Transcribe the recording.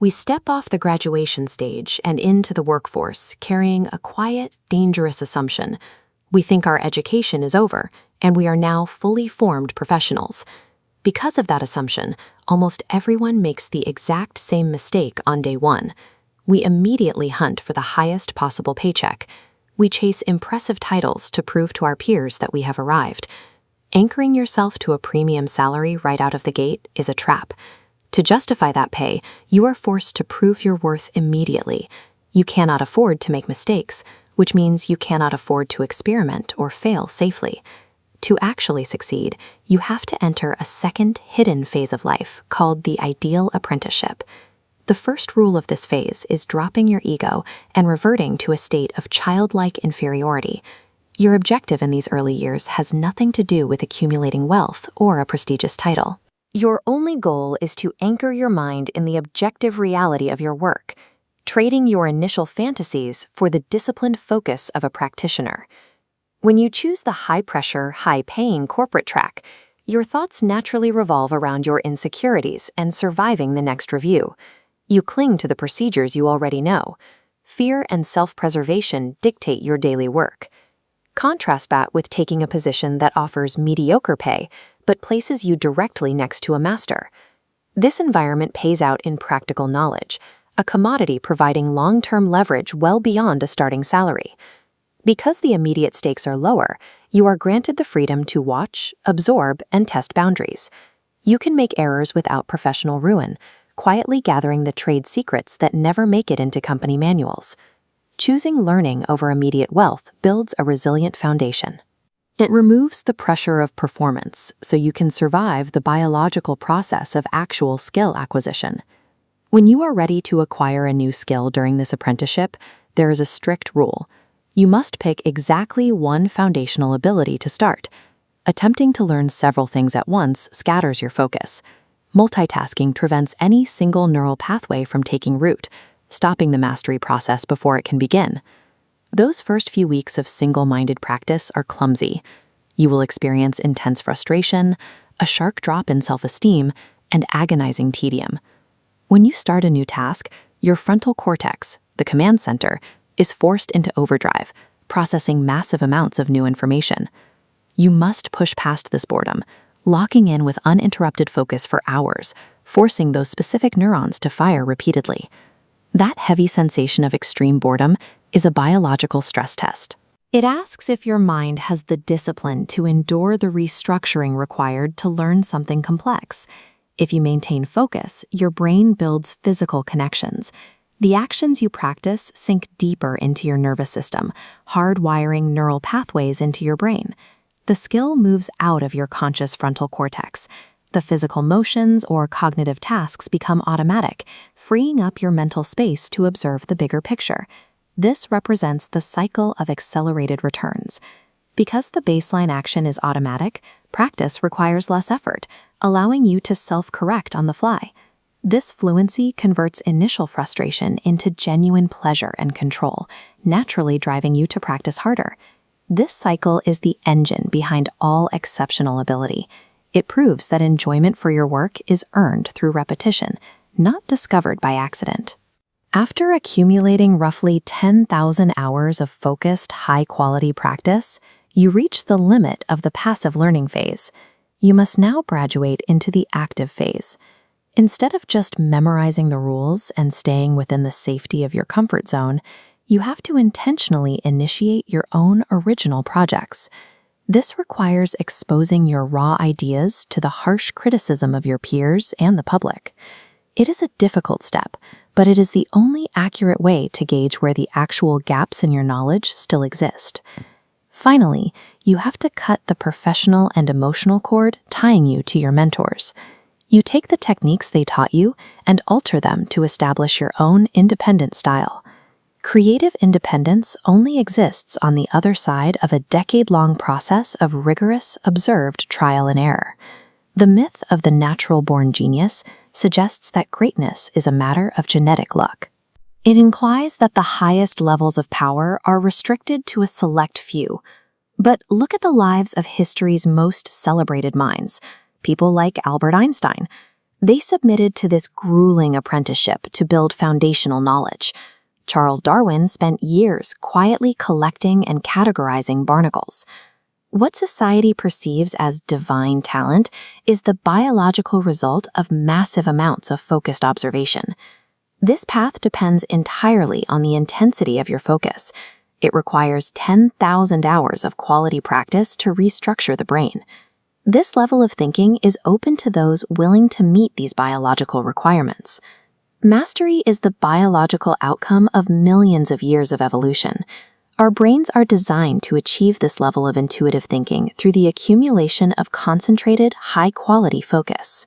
We step off the graduation stage and into the workforce carrying a quiet, dangerous assumption. We think our education is over, and we are now fully formed professionals. Because of that assumption, almost everyone makes the exact same mistake on day one. We immediately hunt for the highest possible paycheck. We chase impressive titles to prove to our peers that we have arrived. Anchoring yourself to a premium salary right out of the gate is a trap. To justify that pay, you are forced to prove your worth immediately. You cannot afford to make mistakes, which means you cannot afford to experiment or fail safely. To actually succeed, you have to enter a second hidden phase of life called the ideal apprenticeship. The first rule of this phase is dropping your ego and reverting to a state of childlike inferiority. Your objective in these early years has nothing to do with accumulating wealth or a prestigious title. Your only goal is to anchor your mind in the objective reality of your work, trading your initial fantasies for the disciplined focus of a practitioner. When you choose the high-pressure, high-paying corporate track, your thoughts naturally revolve around your insecurities and surviving the next review. You cling to the procedures you already know. Fear and self-preservation dictate your daily work. Contrast that with taking a position that offers mediocre pay but places you directly next to a master. This environment pays out in practical knowledge, a commodity providing long-term leverage well beyond a starting salary. Because the immediate stakes are lower, you are granted the freedom to watch, absorb, and test boundaries. You can make errors without professional ruin, quietly gathering the trade secrets that never make it into company manuals. Choosing learning over immediate wealth builds a resilient foundation. It removes the pressure of performance so you can survive the biological process of actual skill acquisition. When you are ready to acquire a new skill during this apprenticeship, there is a strict rule. You must pick exactly one foundational ability to start. Attempting to learn several things at once scatters your focus. Multitasking prevents any single neural pathway from taking root, stopping the mastery process before it can begin. Those first few weeks of single-minded practice are clumsy. You will experience intense frustration, a sharp drop in self-esteem, and agonizing tedium. When you start a new task, your frontal cortex, the command center, is forced into overdrive, processing massive amounts of new information. You must push past this boredom, locking in with uninterrupted focus for hours, forcing those specific neurons to fire repeatedly. That heavy sensation of extreme boredom is a biological stress test. It asks if your mind has the discipline to endure the restructuring required to learn something complex. If you maintain focus, your brain builds physical connections. The actions you practice sink deeper into your nervous system, hardwiring neural pathways into your brain. The skill moves out of your conscious frontal cortex. The physical motions or cognitive tasks become automatic, freeing up your mental space to observe the bigger picture. This represents the cycle of accelerated returns. Because the baseline action is automatic, practice requires less effort, allowing you to self-correct on the fly. This fluency converts initial frustration into genuine pleasure and control, naturally driving you to practice harder. This cycle is the engine behind all exceptional ability. It proves that enjoyment for your work is earned through repetition, not discovered by accident. After accumulating roughly 10,000 hours of focused, high-quality practice, you reach the limit of the passive learning phase. You must now graduate into the active phase. Instead of just memorizing the rules and staying within the safety of your comfort zone, you have to intentionally initiate your own original projects. This requires exposing your raw ideas to the harsh criticism of your peers and the public. It is a difficult step, but it is the only accurate way to gauge where the actual gaps in your knowledge still exist. Finally, you have to cut the professional and emotional cord tying you to your mentors. You take the techniques they taught you and alter them to establish your own independent style. Creative independence only exists on the other side of a decade-long process of rigorous, observed trial and error. The myth of the natural-born genius suggests that greatness is a matter of genetic luck. It implies that the highest levels of power are restricted to a select few. But look at the lives of history's most celebrated minds, people like Albert Einstein. They submitted to this grueling apprenticeship to build foundational knowledge. Charles Darwin spent years quietly collecting and categorizing barnacles. What society perceives as divine talent is the biological result of massive amounts of focused observation. This path depends entirely on the intensity of your focus. It requires 10,000 hours of quality practice to restructure the brain. This level of thinking is open to those willing to meet these biological requirements. Mastery is the biological outcome of millions of years of evolution. Our brains are designed to achieve this level of intuitive thinking through the accumulation of concentrated, high-quality focus.